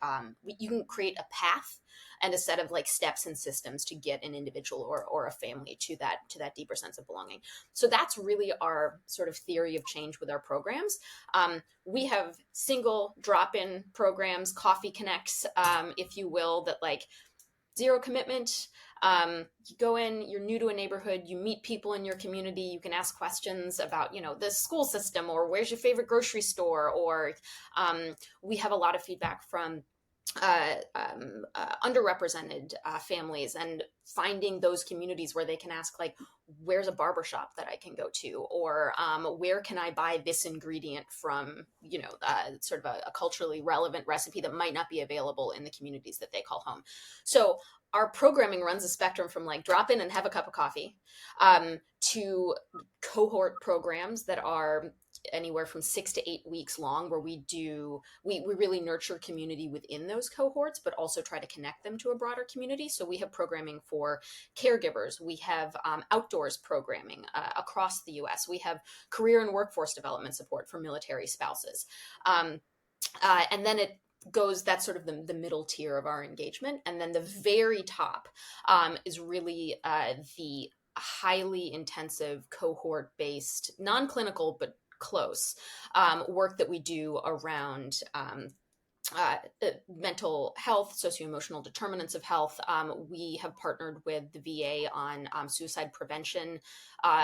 path and a set of like steps and systems to get an individual or a family to that deeper sense of belonging. So that's really our sort of theory of change with our programs. We have single drop-in programs, coffee connects, if you will, that like zero commitment. You go in, you're new to a neighborhood, you meet people in your community, you can ask questions about, the school system or where's your favorite grocery store, or we have a lot of feedback from underrepresented families, and finding those communities where they can ask like, where's a barbershop that I can go to, or where can I buy this ingredient from, sort of a culturally relevant recipe that might not be available in the communities that they call home. So our programming runs a spectrum from like drop in and have a cup of coffee to cohort programs that are anywhere from 6 to 8 weeks long, where we really nurture community within those cohorts, but also try to connect them to a broader community. So we have programming for caregivers. We have outdoors programming across the US. We have career and workforce development support for military spouses. And then it goes, that's sort of the middle tier of our engagement. And then the very top is really the highly intensive cohort-based, non-clinical, but close work that we do around mental health, socio-emotional determinants of health. We have partnered with the VA on suicide prevention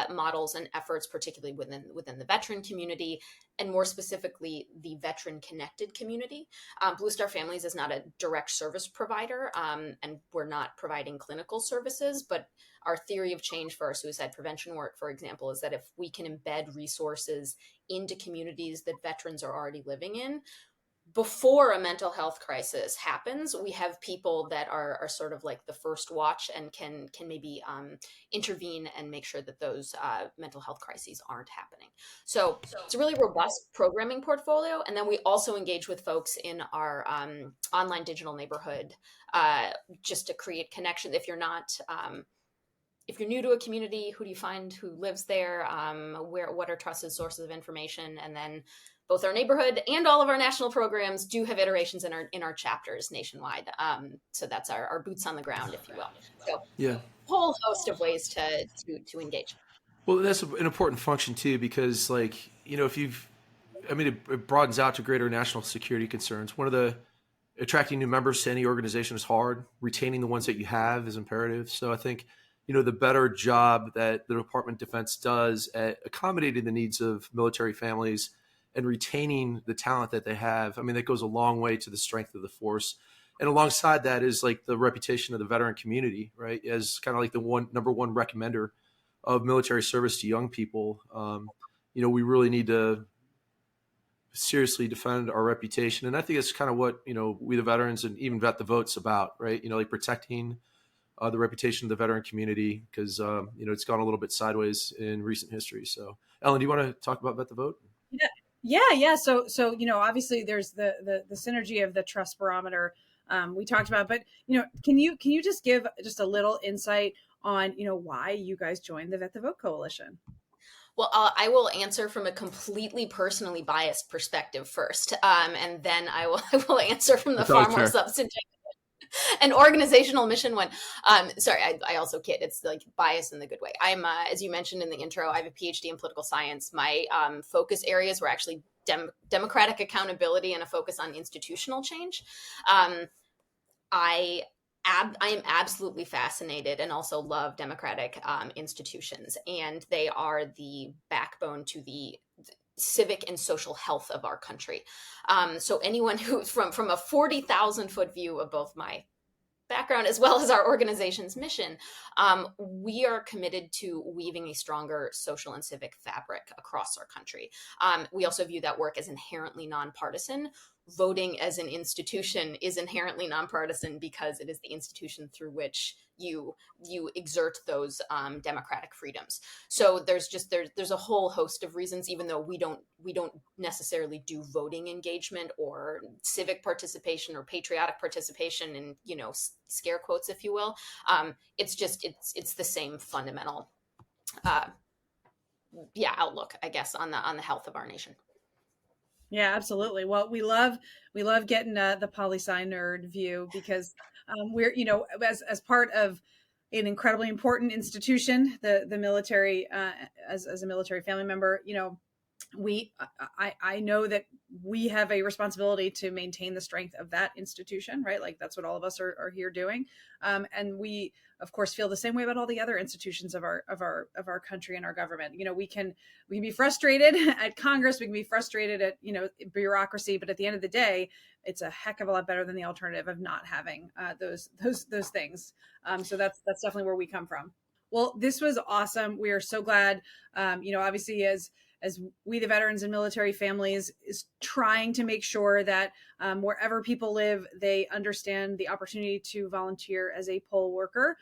models and efforts, particularly within the veteran community, and more specifically, the veteran-connected community. Blue Star Families is not a direct service provider, and we're not providing clinical services, but our theory of change for our suicide prevention work, for example, is that if we can embed resources into communities that veterans are already living in, before a mental health crisis happens, we have people that are sort of like the first watch and can maybe intervene and make sure that those mental health crises aren't happening. So it's a really robust programming portfolio. And then we also engage with folks in our online digital neighborhood just to create connection. If you're new to a community, who do you find who lives there? What are trusted sources of information? And then both our neighborhood and all of our national programs do have iterations in our chapters nationwide. So that's our boots on the ground, if you will. So yeah, whole host of ways to engage. Well, that's an important function too, because like, if it broadens out to greater national security concerns. One of the attracting new members to any organization is hard. Retaining the ones that you have is imperative. So I think, the better job that the Department of Defense does at accommodating the needs of military families and retaining the talent that they have, that goes a long way to the strength of the force. And alongside that is like the reputation of the veteran community, right? As kind of like the number one recommender of military service to young people. We really need to seriously defend our reputation. And I think it's kind of what, we the veterans and even Vet the Vote's about, right? like protecting the reputation of the veteran community because, it's gone a little bit sideways in recent history. So Ellen, do you want to talk about Vet the Vote? Yeah. So, obviously there's the synergy of the trust barometer we talked about, but, can you just give just a little insight on, why you guys joined the Vet the Vote Coalition? Well, I will answer from a completely personally biased perspective first, and then I will answer from the far more substantive and organizational mission one. Sorry, I also kid. It's like bias in the good way. I'm, as you mentioned in the intro, I have a PhD in political science. My focus areas were actually democratic accountability and a focus on institutional change. I am absolutely fascinated and also love democratic institutions, and they are the backbone to the civic and social health of our country. So anyone who's from a 40,000 foot view of both my background as well as our organization's mission, we are committed to weaving a stronger social and civic fabric across our country. We also view that work as inherently nonpartisan. Voting as an institution is inherently nonpartisan because it is the institution through which you exert those democratic freedoms. So there's a whole host of reasons, even though we don't necessarily do voting engagement or civic participation or patriotic participation in, scare quotes, if you will. It's the same fundamental outlook, I guess, on the health of our nation. Yeah, absolutely. Well, we love getting the poli-sci nerd view because we're, as part of an incredibly important institution, the military, as a military family member, I know that we have a responsibility to maintain the strength of that institution, right? Like that's what all of us are here doing. And we, of course, feel the same way about all the other institutions of our country and our government. We can be frustrated at Congress. We can be frustrated at, bureaucracy, but at the end of the day, it's a heck of a lot better than the alternative of not having those things. So that's definitely where we come from. Well, this was awesome. We are so glad, obviously as we, the veterans and military families, is trying to make sure that wherever people live, they understand the opportunity to volunteer as a poll worker.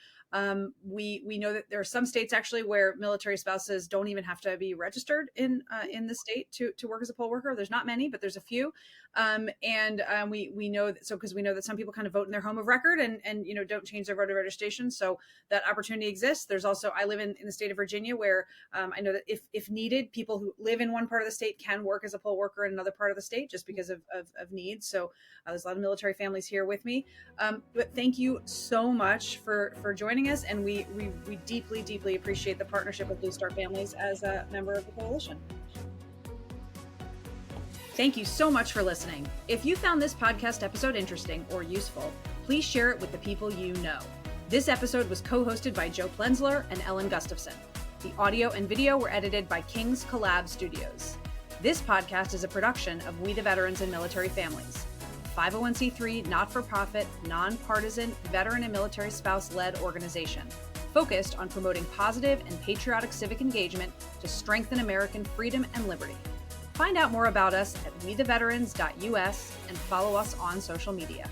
We know that there are some states actually where military spouses don't even have to be registered in the state to work as a poll worker. There's not many, but there's a few. We know that, because we know that some people kind of vote in their home of record and don't change their voter registration. So that opportunity exists. There's also, I live in the state of Virginia, where I know that if needed, people who live in one part of the state can work as a poll worker in another part of the state just because of needs. So there's a lot of military families here with me. But thank you so much for joining us. And we deeply, deeply appreciate the partnership with Blue Star Families as a member of the coalition. Thank you so much for listening. If you found this podcast episode interesting or useful, please share it with the people you know. This episode was co-hosted by Joe Plensler and Ellen Gustafson. The audio and video were edited by King's Collab Studios. This podcast is a production of We the Veterans and Military Families, 501c3, not-for-profit, non-partisan, veteran and military spouse-led organization, focused on promoting positive and patriotic civic engagement to strengthen American freedom and liberty. Find out more about us at wetheveterans.us and follow us on social media.